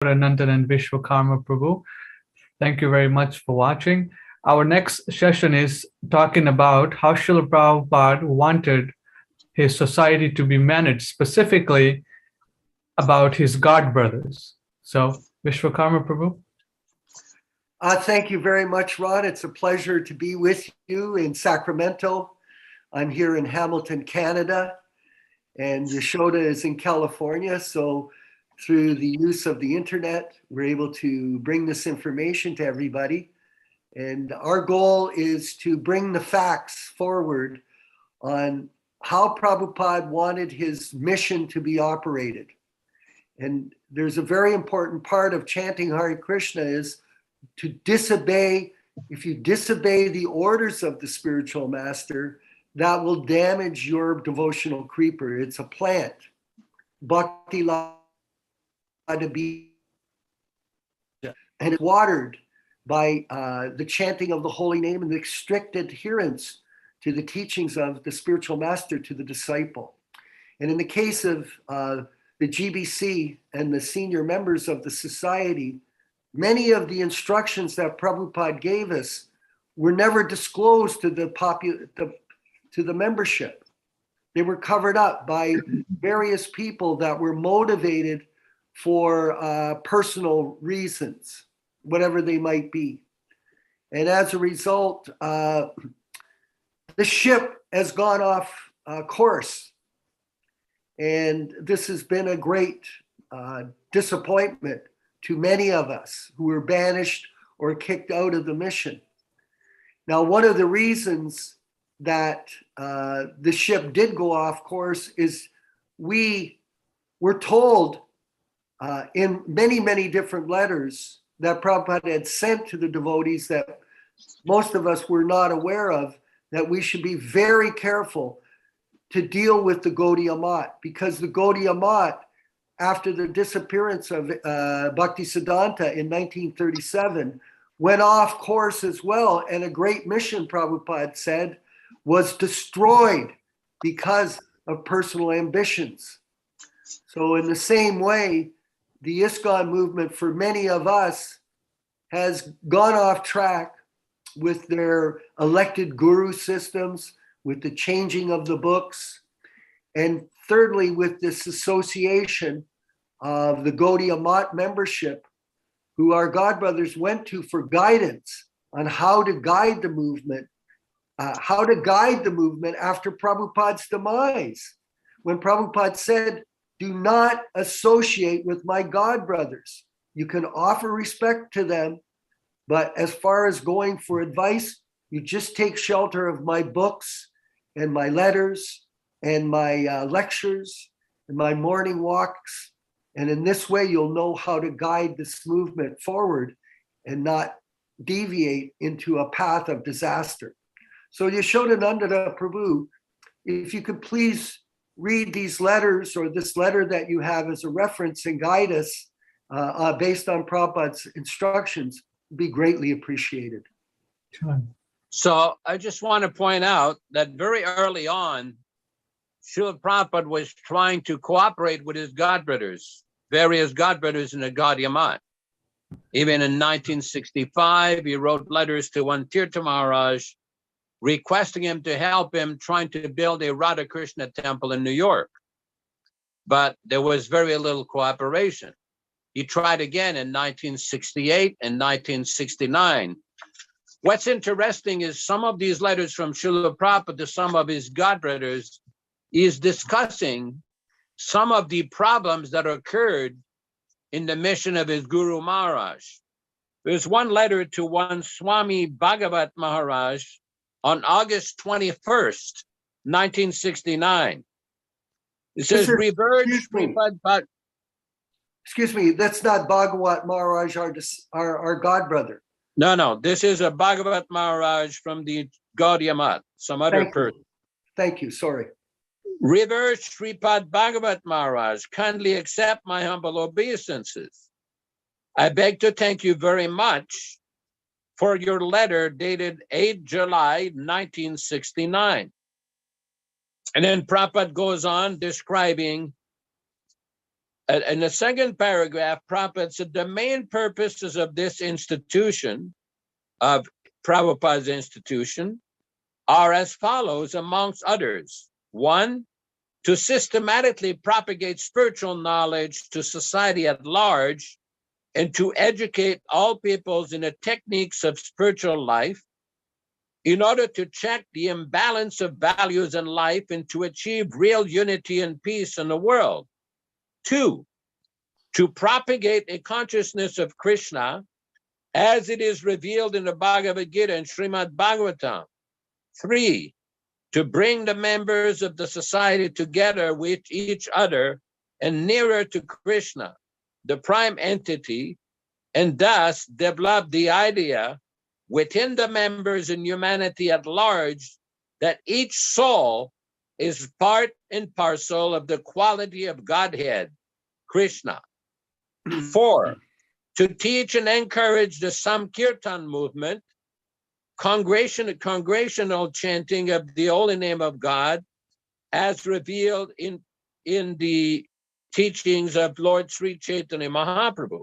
Yasodananda and Visvakarma Prabhu. Thank you very much for watching. Our next session is talking about how Srila Prabhupada wanted his society to be managed, specifically about his god brothers. So, Vishwakarma Prabhu. Thank you very much, Ron. It's a pleasure to be with you in Sacramento. I'm here in Hamilton, Canada, and Yashoda is in California. So through the use of the internet, we're able to bring this information to everybody. And our goal is to bring the facts forward on how Prabhupada wanted his mission to be operated. And there's a very important part of chanting Hare Krishna is to disobey. If you disobey the orders of the spiritual master, that will damage your devotional creeper. It's a plant. Bhakti to be, and it's watered by the chanting of the holy name and the strict adherence to the teachings of the spiritual master to the disciple. And in the case of the GBC and the senior members of the society, many of the instructions that Prabhupada gave us were never disclosed to the membership. They were covered up by various people that were motivated for personal reasons, whatever they might be. And as a result, the ship has gone off course. And this has been a great disappointment to many of us who were banished or kicked out of the mission. Now, one of the reasons that the ship did go off course is we were told in many, many different letters that Prabhupada had sent to the devotees that most of us were not aware of, that we should be very careful to deal with the Gaudiya Math, because the Gaudiya Math, after the disappearance of Bhaktisiddhanta in 1937, went off course as well, and a great mission, Prabhupada said, was destroyed because of personal ambitions. So in the same way, the Iskcon movement for many of us has gone off track with their elected guru systems, with the changing of the books, and thirdly, with this association of the Gaudiya Math membership, who our godbrothers went to for guidance on how to guide the movement, after Prabhupada's demise. When Prabhupada said, "Do not associate with my godbrothers. You can offer respect to them, but as far as going for advice, you just take shelter of my books and my letters and my lectures and my morning walks. And in this way, you'll know how to guide this movement forward and not deviate into a path of disaster." So Yasodananda Prabhu, if you could please read these letters, or this letter that you have as a reference, and guide us based on Prabhupada's instructions, would be greatly appreciated. Sure. So I just want to point out that very early on, Srila Prabhupada was trying to cooperate with his godbrothers, various godbrothers in the Gaudiya Math. Even in 1965, he wrote letters to one Tirtha Maharaj, requesting him to help him trying to build a Radha Krishna temple in New York. But there was very little cooperation. He tried again in 1968 and 1969. What's interesting is some of these letters from Srila Prabhupada to some of his godbrothers is discussing some of the problems that occurred in the mission of his Guru Maharaj. There's one letter to one Swami Bhagavat Maharaj on August 21st, 1969. It says, Excuse me, that's not Bhagavat Maharaj, our godbrother. No, this is a Bhagavat Maharaj from the Gaudiya Math, some other person. Thank you, sorry. Revered Sripad Bhagavat Maharaj, kindly accept my humble obeisances. I beg to thank you very much for your letter dated 8 July 1969. And then Prabhupada goes on describing in the second paragraph, Prabhupada said the main purposes of this institution, of Prabhupada's institution, are as follows, amongst others. 1, to systematically propagate spiritual knowledge to society at large and to educate all peoples in the techniques of spiritual life in order to check the imbalance of values in life and to achieve real unity and peace in the world. 2, to propagate a consciousness of Krishna as it is revealed in the Bhagavad Gita and Srimad Bhagavatam. 3, to bring the members of the society together with each other and nearer to Krishna, the prime entity, and thus develop the idea within the members and humanity at large that each soul is part and parcel of the quality of Godhead, Krishna. 4, to teach and encourage the Sankirtan movement, congregational chanting of the holy name of God, as revealed in the teachings of Lord Sri Chaitanya Mahaprabhu.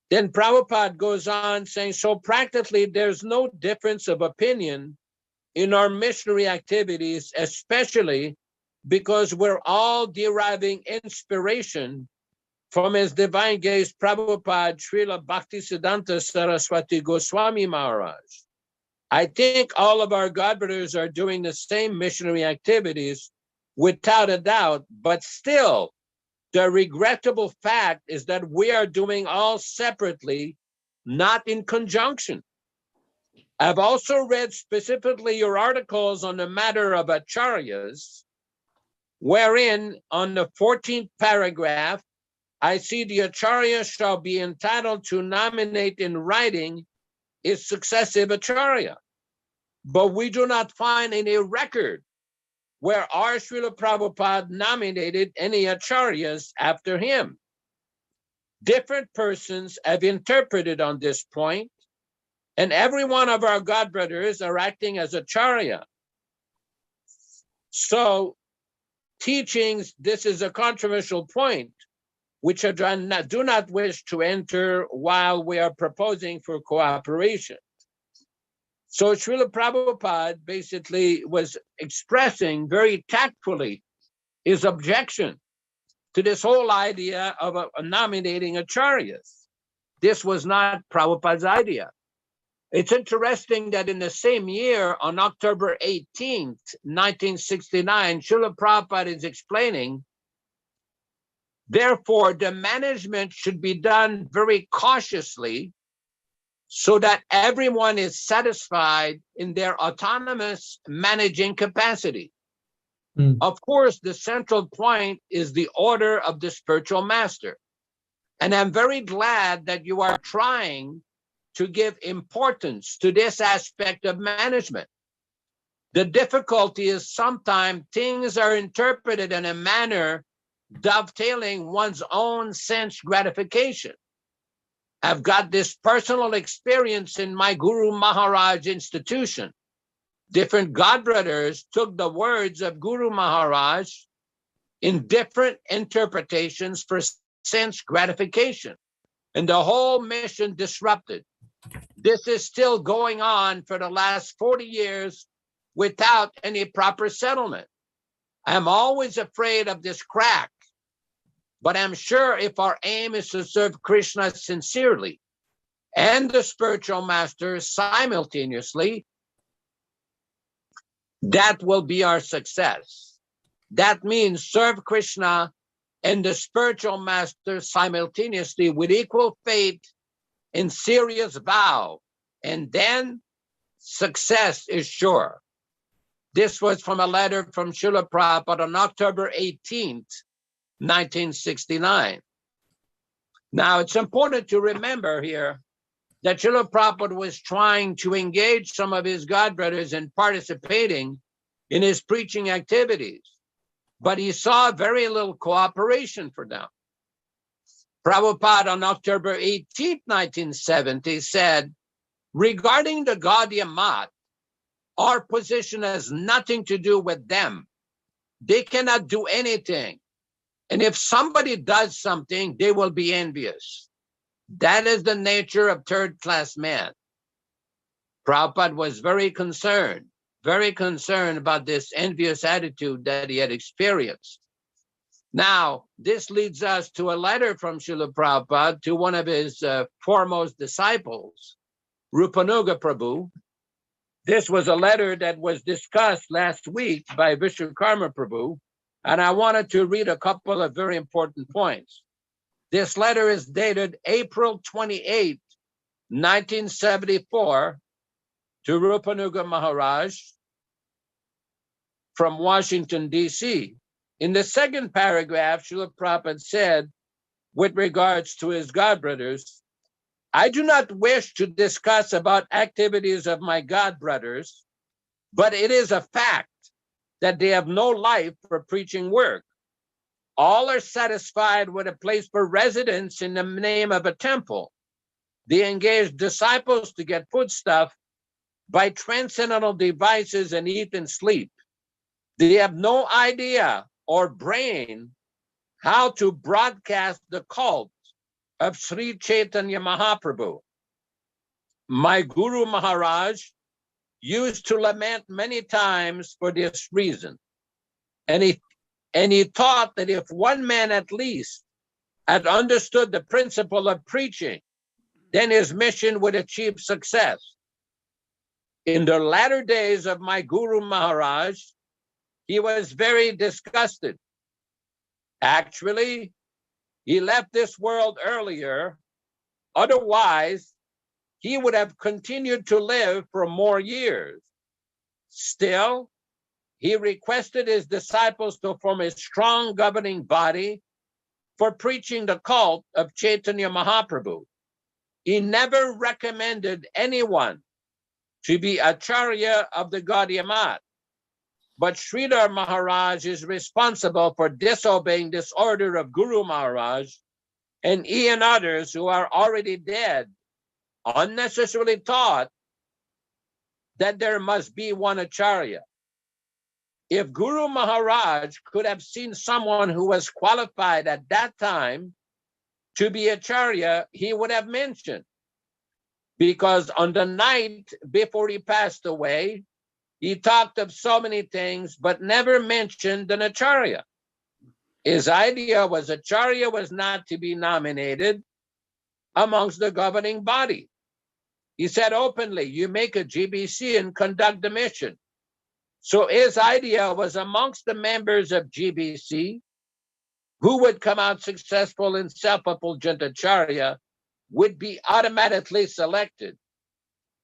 Then Prabhupada goes on saying, so practically there's no difference of opinion in our missionary activities, especially because we're all deriving inspiration from His Divine Grace Prabhupada Srila Bhaktisiddhanta Saraswati Goswami Maharaj. I think all of our godbrothers are doing the same missionary activities without a doubt, but still, the regrettable fact is that we are doing all separately, not in conjunction. I've also read specifically your articles on the matter of acharyas, wherein on the 14th paragraph, I see the acharya shall be entitled to nominate in writing his successive acharya. But we do not find any record where our Srila Prabhupada nominated any acharyas after him. Different persons have interpreted on this point, and every one of our godbrothers are acting as acharya. So teachings, this is a controversial point, which I do not wish to enter while we are proposing for cooperation. So Srila Prabhupada basically was expressing very tactfully his objection to this whole idea of nominating acharyas. This was not Prabhupada's idea. It's interesting that in the same year, on October 18th, 1969, Srila Prabhupada is explaining, therefore, the management should be done very cautiously so that everyone is satisfied in their autonomous managing capacity. Of course, the central point is the order of the spiritual master. And I'm very glad that you are trying to give importance to this aspect of management. The difficulty is sometimes things are interpreted in a manner dovetailing one's own sense gratification. I've got this personal experience in my Guru Maharaj institution. Different godbrothers took the words of Guru Maharaj in different interpretations for sense gratification, and the whole mission disrupted. This is still going on for the last 40 years without any proper settlement. I'm always afraid of this crack, but I'm sure if our aim is to serve Krishna sincerely and the spiritual master simultaneously, that will be our success. That means serve Krishna and the spiritual master simultaneously with equal faith and serious vow, and then success is sure. This was from a letter from Srila Prabhupada on October 18th, 1969. Now, it's important to remember here that Srila Prabhupada was trying to engage some of his godbrothers in participating in his preaching activities, but he saw very little cooperation for them. Prabhupada on October 18, 1970 said, regarding the Gaudiya Math, our position has nothing to do with them. They cannot do anything. And if somebody does something, they will be envious. That is the nature of third-class man. Prabhupada was very concerned about this envious attitude that he had experienced. Now, this leads us to a letter from Srila Prabhupada to one of his foremost disciples, Rupanuga Prabhu. This was a letter that was discussed last week by Visvakarma Prabhu, and I wanted to read a couple of very important points. This letter is dated April 28, 1974, to Rupanuga Maharaj from Washington, D.C. In the second paragraph, Srila Prabhupada said, with regards to his godbrothers, I do not wish to discuss about activities of my godbrothers, but it is a fact that they have no life for preaching work. All are satisfied with a place for residence in the name of a temple. They engage disciples to get foodstuff by transcendental devices and eat and sleep. They have no idea or brain how to broadcast the cult of Sri Chaitanya Mahaprabhu. My Guru Maharaj used to lament many times for this reason. And he taught that if one man at least had understood the principle of preaching, then his mission would achieve success. In the latter days of my Guru Maharaj, he was very disgusted. Actually, he left this world earlier. Otherwise, he would have continued to live for more years. Still, he requested his disciples to form a strong governing body for preaching the cult of Chaitanya Mahaprabhu. He never recommended anyone to be Acharya of the Gaudiya Math, but Sridhar Maharaj is responsible for disobeying this order of Guru Maharaj, and he and others who are already dead unnecessarily taught that there must be one Acharya. If Guru Maharaj could have seen someone who was qualified at that time to be Acharya, he would have mentioned. Because on the night before he passed away, he talked of so many things, but never mentioned an Acharya. His idea was Acharya was not to be nominated amongst the governing body. He said openly, you make a GBC and conduct the mission. So his idea was amongst the members of GBC, who would come out successful in self-effulgent Acharya would be automatically selected.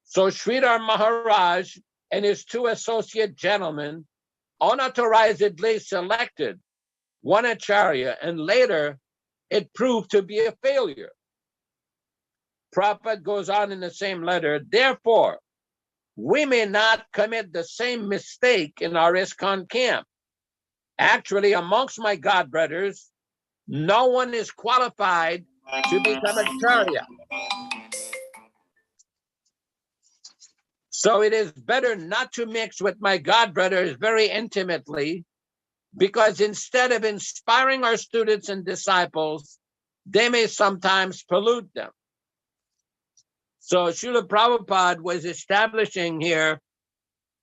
So Sridhar Maharaj and his two associate gentlemen unauthorizedly selected one Acharya, and later it proved to be a failure. Prabhupada goes on in the same letter, therefore, we may not commit the same mistake in our Iskcon camp. Actually, amongst my godbrothers, no one is qualified to become Acharya. So it is better not to mix with my godbrothers very intimately, because instead of inspiring our students and disciples, they may sometimes pollute them. So Srila Prabhupada was establishing here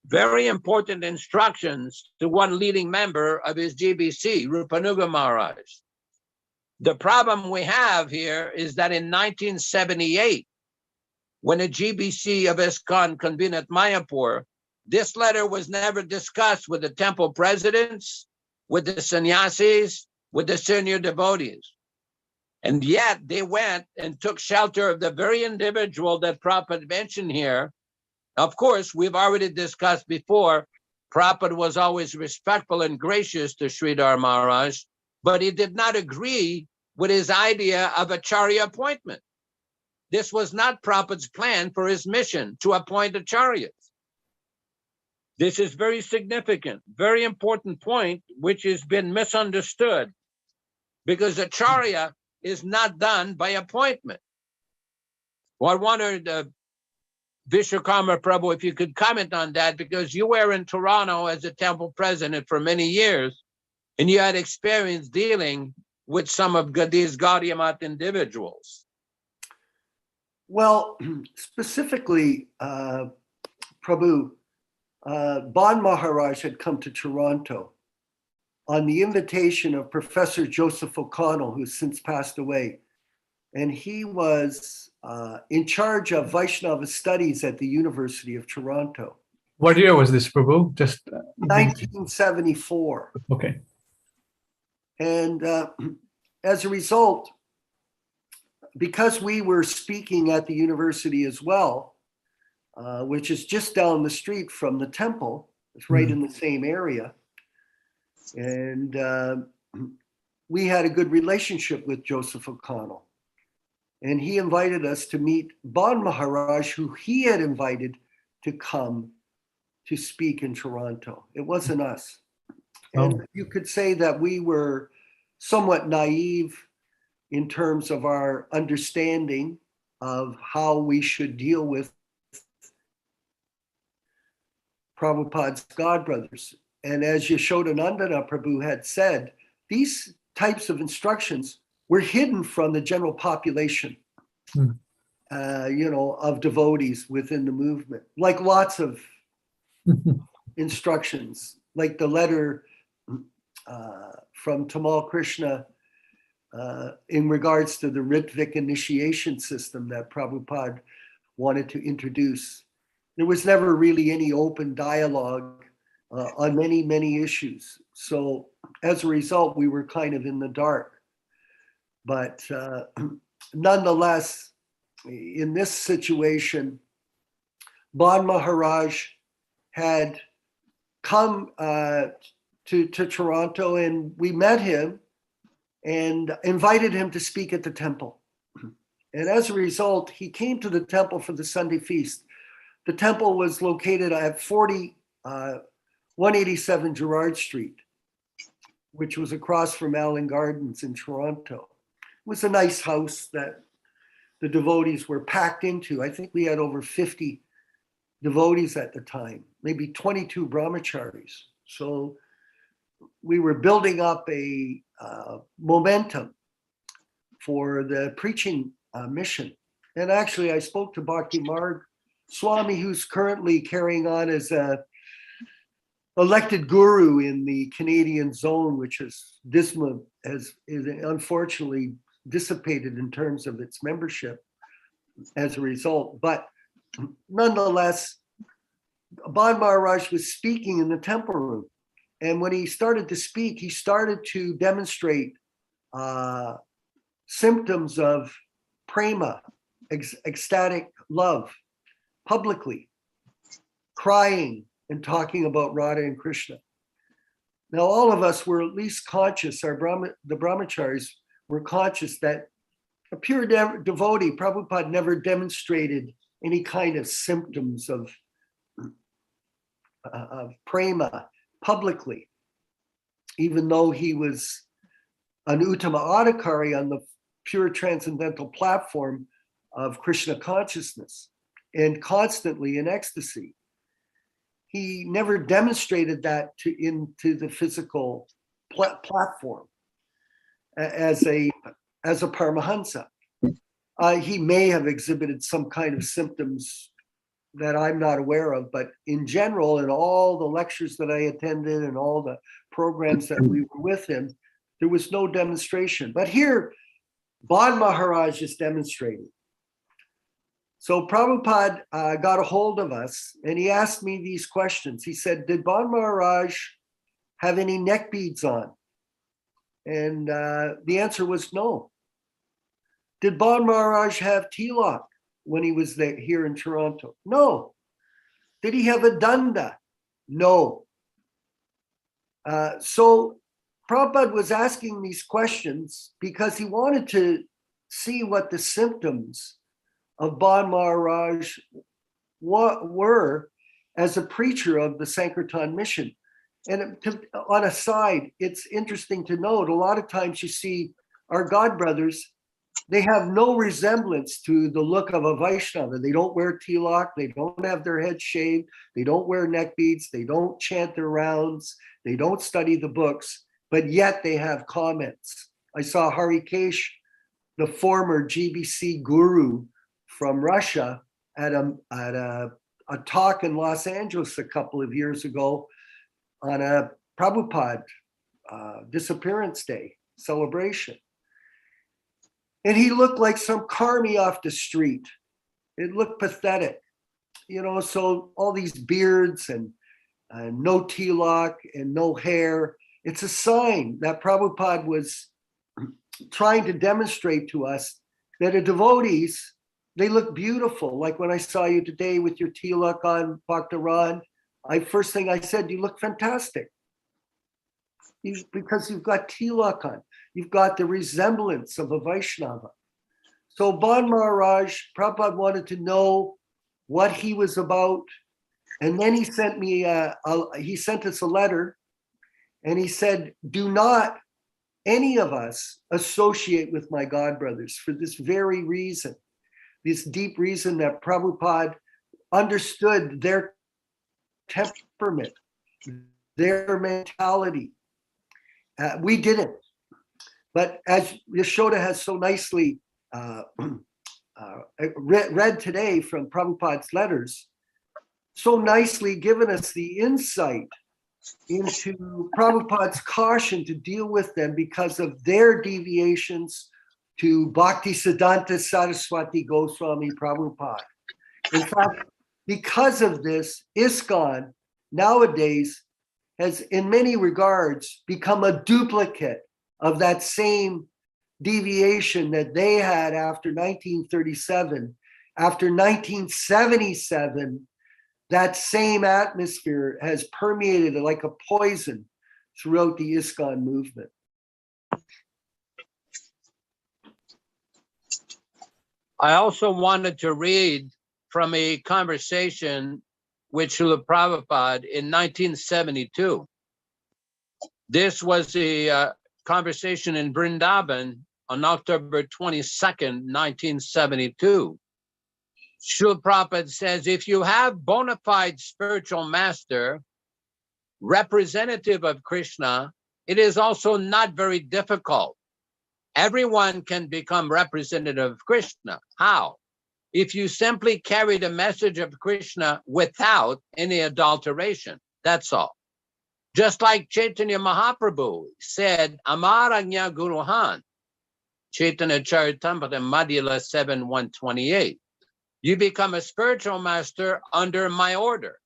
very important instructions to one leading member of his GBC, Rupanuga Maharaj. The problem we have here is that in 1978, when a GBC of Iskcon convened at Mayapur, this letter was never discussed with the temple presidents, with the sannyasis, with the senior devotees. And yet they went and took shelter of the very individual that Prabhupada mentioned here. Of course, we've already discussed before, Prabhupada was always respectful and gracious to Sridhar Maharaj, but he did not agree with his idea of Acharya appointment. This was not Prabhupada's plan for his mission to appoint Acharyas. This is very significant, very important point, which has been misunderstood, because Acharya is not done by appointment. Well, I wondered, Visvakarma Prabhu, if you could comment on that, because you were in Toronto as a temple president for many years. And you had experience dealing with some of these Gaudiya Math individuals. Well, specifically, Prabhu, Bon Maharaj had come to Toronto on the invitation of Professor Joseph O'Connell, who's since passed away. And he was in charge of Vaishnava studies at the University of Toronto. What year was this, Prabhu? Just 1974. Okay. And as a result, because we were speaking at the university as well, which is just down the street from the temple, it's right in the same area. And we had a good relationship with Joseph O'Connell. And he invited us to meet Bon Maharaj, who he had invited to come to speak in Toronto. It wasn't us. And you could say that we were somewhat naive in terms of our understanding of how we should deal with Prabhupada's godbrothers. And as Yasodananda Prabhu had said, these types of instructions were hidden from the general population, of devotees within the movement, like lots of instructions, like the letter from Tamal Krishna in regards to the Ritvik initiation system that Prabhupada wanted to introduce. There was never really any open dialogue on many, many issues. So as a result, we were kind of in the dark. But nonetheless, in this situation, Bon Maharaj had come to Toronto, and we met him and invited him to speak at the temple. And as a result, he came to the temple for the Sunday feast. The temple was located at 187 Gerrard Street, which was across from Allen Gardens in Toronto. It was a nice house that the devotees were packed into. I think we had over 50 devotees at the time, maybe 22 brahmacharis. So we were building up a momentum for the preaching mission. And actually, I spoke to Bhakti Marg Swami, who's currently carrying on as a elected guru in the Canadian zone, which is unfortunately dissipated in terms of its membership as a result. But nonetheless, Bon Maharaj was speaking in the temple room. And when he started to speak, he started to demonstrate symptoms of prema, ecstatic love, publicly, crying and talking about Radha and Krishna. Now, all of us were at least conscious, the brahmacharis were conscious that a pure devotee, Prabhupada never demonstrated any kind of symptoms of prema publicly, even though he was an Uttama Adhikari on the pure transcendental platform of Krishna consciousness and constantly in ecstasy. He never demonstrated that into the physical platform as a Paramahansa. He may have exhibited some kind of symptoms that I'm not aware of, but in general, in all the lectures that I attended and all the programs that we were with him, there was no demonstration. But here, Bon Maharaj is demonstrating. So Prabhupada got a hold of us and he asked me these questions. He said, did Bon Maharaj have any neck beads on? And the answer was no. Did Bon Maharaj have tilak when he was here in Toronto? No. Did he have a danda? No. So Prabhupada was asking these questions because he wanted to see what the symptoms of Bon Maharaj were as a preacher of the Sankirtan mission. And on a side, it's interesting to note, a lot of times you see our godbrothers, they have no resemblance to the look of a Vaishnava. They don't wear tilak, they don't have their head shaved, they don't wear neck beads, they don't chant their rounds, they don't study the books. but yet they have comments. I saw Harikesh, the former GBC guru from Russia, at a talk in Los Angeles a couple of years ago on a Prabhupada disappearance day celebration. And he looked like some carny off the street. It looked pathetic, you know, so all these beards and no tilak and no hair. It's a sign that Prabhupada was trying to demonstrate to us that a devotees, they look beautiful. Like when I saw you today with your tilak on, Bhaktaran, first thing I said, you look fantastic. Because you've got tilak on. You've got the resemblance of a Vaishnava. So Ban Maharaj, Prabhupada wanted to know what he was about. And then he sent me, he sent us a letter, and he said, do not any of us associate with my God brothers for this very reason, this deep reason that Prabhupada understood their temperament, their mentality. We didn't. But as Yashoda has so nicely read today from Prabhupada's letters, so nicely given us the insight into Prabhupada's caution to deal with them because of their deviations to Bhaktisiddhanta Saraswati Goswami Prabhupada. In fact, because of this, Iskcon nowadays has in many regards become a duplicate of that same deviation that they had after 1937. After 1977, that same atmosphere has permeated like a poison throughout the Iskcon movement. I also wanted to read from a conversation with Srila Prabhupada in 1972. This was a conversation in Vrindavan on October 22nd, 1972. Srila Prabhupada says, if you have bona fide spiritual master, representative of Krishna, it is also not very difficult. Everyone can become representative of Krishna. How? If you simply carry the message of Krishna without any adulteration, that's all. Just like Chaitanya Mahaprabhu said, Amaranya Guruhan, Chaitanya Charitamrita Madhyala 7:128. You become a spiritual master under my order.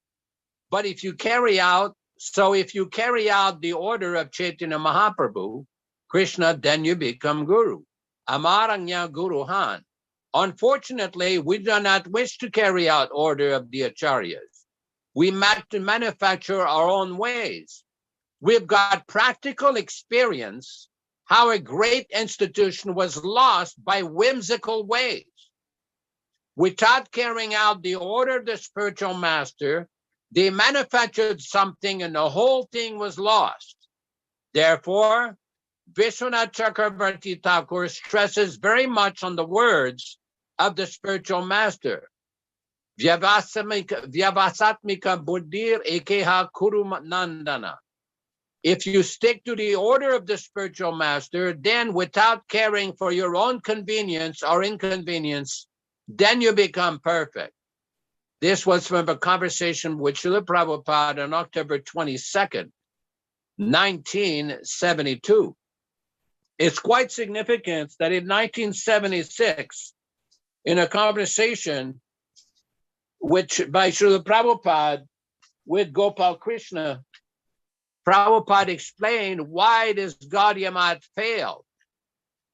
But if you carry out the order of Chaitanya Mahaprabhu, Krishna, then you become guru. Amaranya Guruhan. Unfortunately, we do not wish to carry out order of the acharyas. We manufacture our own ways. We've got practical experience how a great institution was lost by whimsical ways. Without carrying out the order of the spiritual master, they manufactured something and the whole thing was lost. Therefore, Vishwanath Chakravarti Thakur stresses very much on the words of the spiritual master. Vyavasatmika buddhir ekeha kuru nandana. If you stick to the order of the spiritual master, then without caring for your own convenience or inconvenience, then you become perfect. This was from a conversation with Srila Prabhupada on October 22nd, 1972. It's quite significant that in 1976, in a conversation by Srila Prabhupada with Gopal Krishna, Prabhupada explained why this Gaudiya Math failed.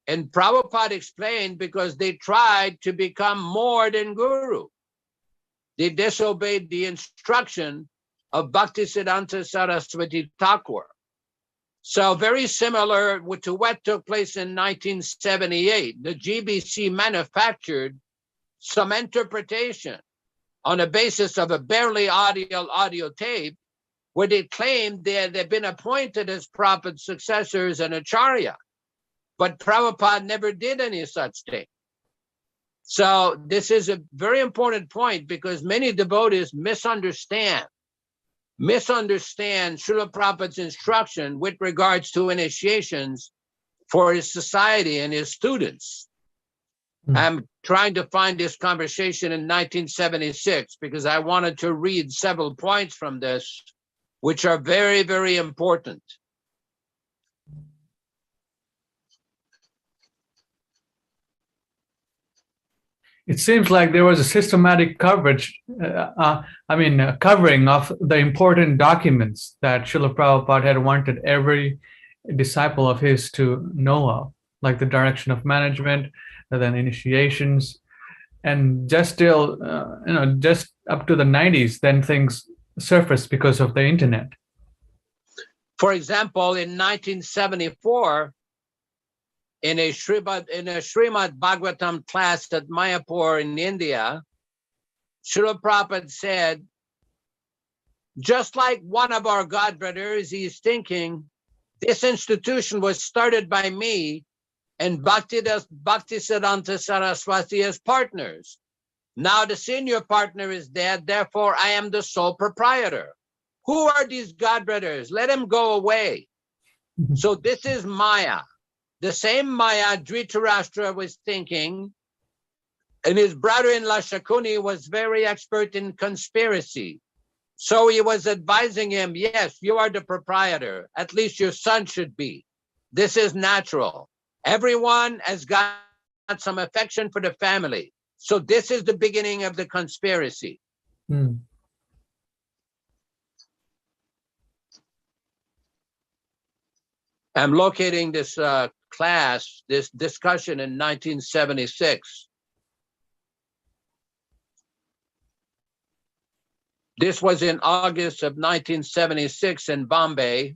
And Prabhupada explained because they tried to become more than guru. They disobeyed the instruction of Bhaktisiddhanta Saraswati Thakur. So very similar to what took place in 1978, the GBC manufactured some interpretation on the basis of a barely audio tape where they claimed they've been appointed as Prabhupada's successors and acharya. But Prabhupada never did any such thing. So this is a very important point because many devotees misunderstand misunderstand Srila Prabhupada's instruction with regards to initiations for his society and his students. I'm trying to find this conversation in 1976 because I wanted to read several points from this, which are very, very important. It seems like there was a systematic coverage, covering of the important documents that Srila Prabhupada had wanted every disciple of his to know of, like the direction of management, and then initiations, and just till, just up to the 90s, then things surfaced because of the internet. For example, in 1974, in a Srimad Bhagavatam class at Mayapur in India, Srila Prabhupada said, just like one of our godbrothers, he's thinking, this institution was started by me and Bhaktisiddhanta Saraswati as partners. Now the senior partner is dead, therefore I am the sole proprietor. Who are these godbrothers? Let them go away. So this is Maya. The same Maya Dhritarashtra was thinking, and his brother-in-law Shakuni was very expert in conspiracy. So he was advising him, yes, you are the proprietor. At least your son should be. This is natural. Everyone has got some affection for the family. So this is the beginning of the conspiracy. I'm locating this class, this discussion in 1976. This was in August of 1976 in Bombay.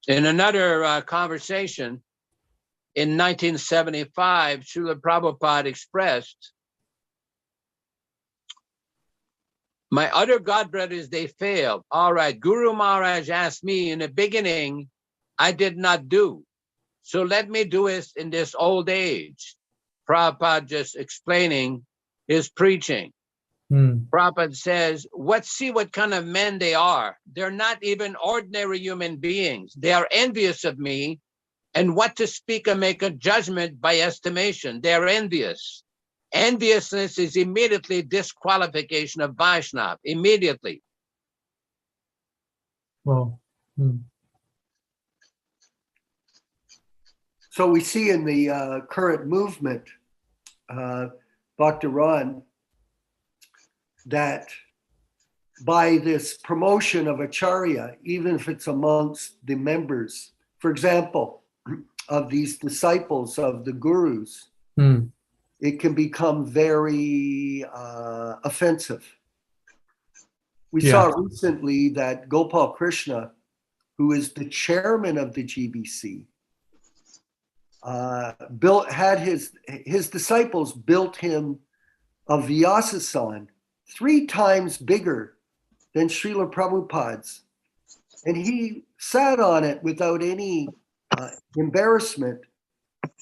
In another conversation in 1975, Srila Prabhupada expressed, my other godbrothers, they failed. All right, Guru Maharaj asked me in the beginning, I did not do. So let me do it in this old age. Prabhupada just explaining his preaching. Prabhupada says, see what kind of men they are. They're not even ordinary human beings. They are envious of me. And what to speak and make a judgment by estimation. They're envious. Enviousness is immediately disqualification of Vaishnava, immediately. Well, So we see in the current movement, Bhaktaran, that by this promotion of Acharya, even if it's amongst the members, for example, of these disciples of the gurus, it can become very offensive. We saw recently that Gopal Krishna, who is the chairman of the GBC, had his disciples built him a Vyasasan 3 times bigger than Srila Prabhupada's. And he sat on it without any embarrassment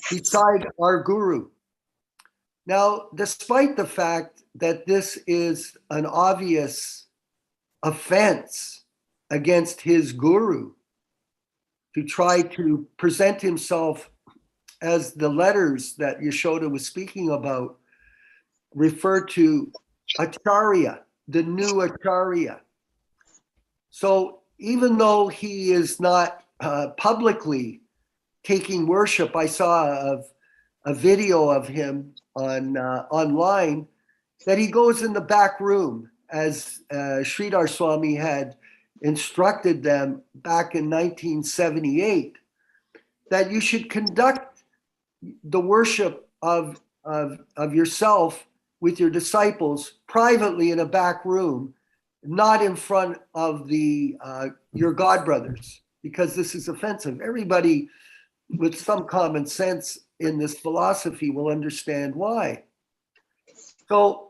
beside our guru. Now, despite the fact that this is an obvious offense against his guru to try to present himself as the letters that Yashoda was speaking about refer to Acharya, the new Acharya. So even though he is not publicly taking worship, I saw a video of him on online that he goes in the back room as Sridhar Swami had instructed them back in 1978, that you should conduct the worship of yourself with your disciples privately in a back room, not in front of your godbrothers, because this is offensive. Everybody with some common sense in this philosophy will understand why. So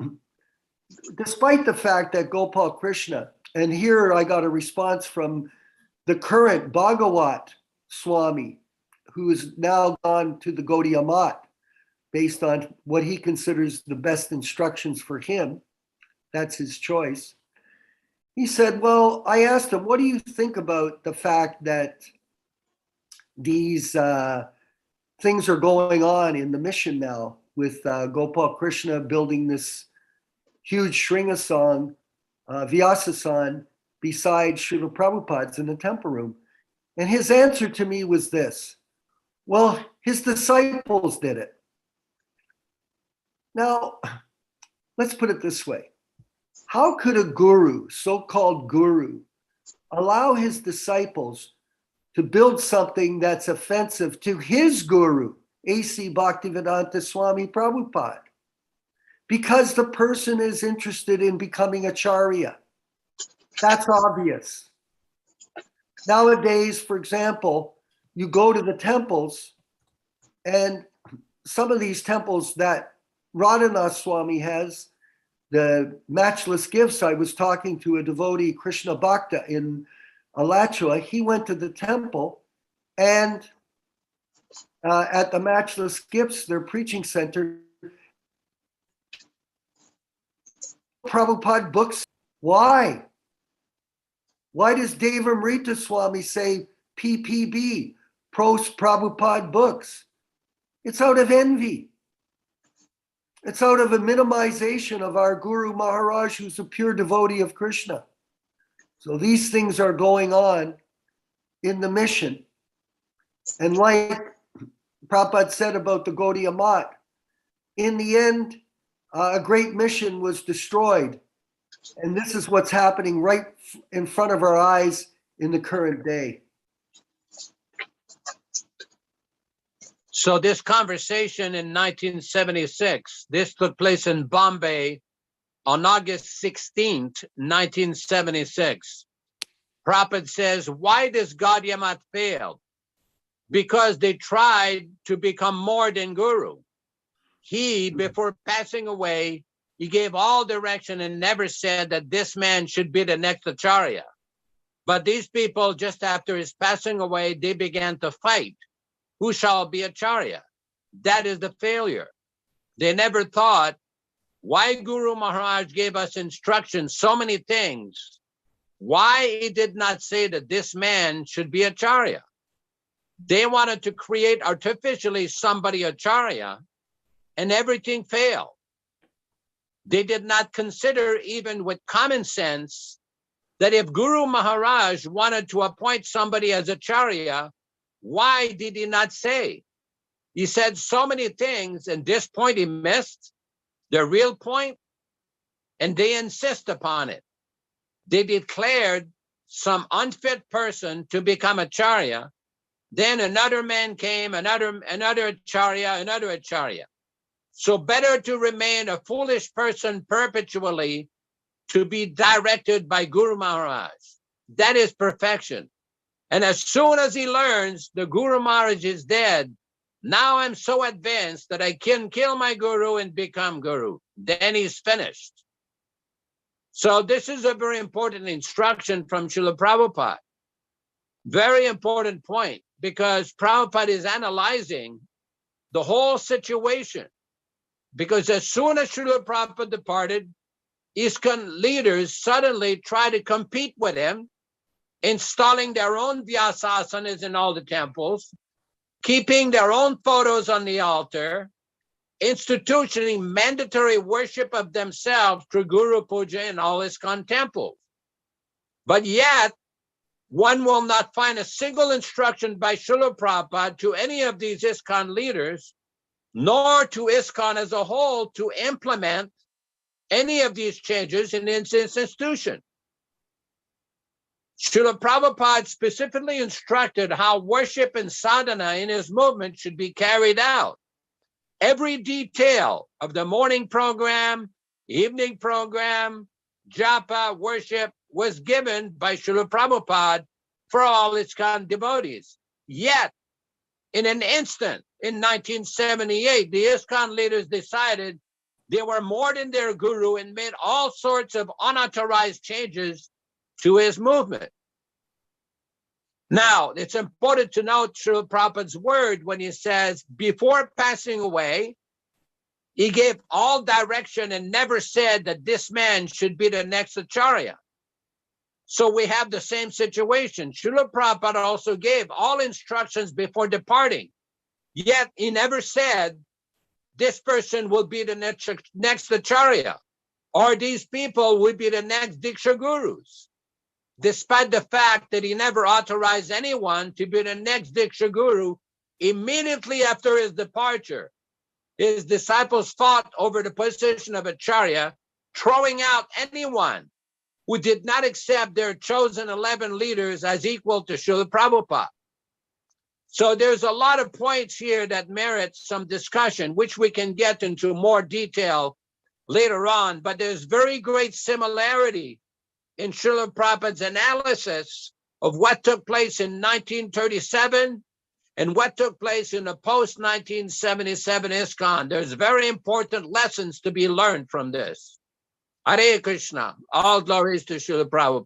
despite the fact that Gopal Krishna, and here I got a response from the current Bhagavat Swami, who has now gone to the Gaudiya Math based on what he considers the best instructions for him. That's his choice. He said, well, I asked him, what do you think about the fact that these things are going on in the mission now with Gopal Krishna building this huge Sringasang, Vyasasan, beside Srila Prabhupada's in the temple room? And his answer to me was this: well, his disciples did it. Now, let's put it this way. How could a guru, so-called guru, allow his disciples to build something that's offensive to his guru, A.C. Bhaktivedanta Swami Prabhupada? Because the person is interested in becoming acharya. That's obvious. Nowadays, for example, you go to the temples, and some of these temples that Radhanath Swami has, the matchless gifts. I was talking to a devotee, Krishna Bhakta, in Alachua. He went to the temple, and at the matchless gifts, their preaching center, Prabhupada books. Why? Why does Devamrita Swami say PPB, Pros Prabhupada books? It's out of envy. It's out of a minimization of our Guru Maharaj, who's a pure devotee of Krishna. So these things are going on in the mission. And like Prabhupada said about the Gaudiya Math, in the end, a great mission was destroyed. And this is what's happening right in front of our eyes in the current day. So this conversation in 1976, this took place in Bombay on August 16th, 1976. Prabhupada says, why does Gaudiya Math fail? Because they tried to become more than Guru. He, before passing away, he gave all direction and never said that this man should be the next Acharya. But these people, just after his passing away, they began to fight. Who shall be Acharya? That is the failure. They never thought, why Guru Maharaj gave us instructions, so many things, why he did not say that this man should be Acharya. They wanted to create artificially somebody Acharya, and everything failed. They did not consider, even with common sense, that if Guru Maharaj wanted to appoint somebody as Acharya, why did he not say? He said so many things, and this point he missed, the real point, and they insist upon it. They declared some unfit person to become Acharya. Then another man came, another Acharya. So better to remain a foolish person perpetually to be directed by Guru Maharaj. That is perfection. And as soon as he learns the Guru Maharaj is dead, now I'm so advanced that I can kill my Guru and become Guru. Then he's finished. So this is a very important instruction from Srila Prabhupada. Very important point, because Prabhupada is analyzing the whole situation. Because as soon as Srila Prabhupada departed, Iskcon leaders suddenly try to compete with him, installing their own Vyasasanas in all the temples, keeping their own photos on the altar, institutioning mandatory worship of themselves through Guru Puja in all Iskcon temples. But yet, one will not find a single instruction by Srila Prabhupada to any of these Iskcon leaders, nor to Iskcon as a whole, to implement any of these changes in its institution. Srila Prabhupada specifically instructed how worship and sadhana in his movement should be carried out. Every detail of the morning program, evening program, japa, worship was given by Srila Prabhupada for all Iskcon devotees. Yet, in an instant, in 1978, the Iskcon leaders decided they were more than their guru and made all sorts of unauthorized changes to his movement. Now, it's important to note Srila Prabhupada's word when he says, before passing away, he gave all direction and never said that this man should be the next Acharya. So we have the same situation. Srila Prabhupada also gave all instructions before departing, yet he never said this person will be the next Acharya, or these people will be the next Diksha Gurus, despite the fact that he never authorized anyone to be the next Diksha Guru. Immediately after his departure, his disciples fought over the position of Acharya, throwing out anyone who did not accept their chosen 11 leaders as equal to Srila Prabhupada. So there's a lot of points here that merit some discussion, which we can get into more detail later on, but there's very great similarity in Srila Prabhupada's analysis of what took place in 1937 and what took place in the post-1977 Iskcon. There's very important lessons to be learned from this. Hare Krishna. All glories to Srila Prabhupada.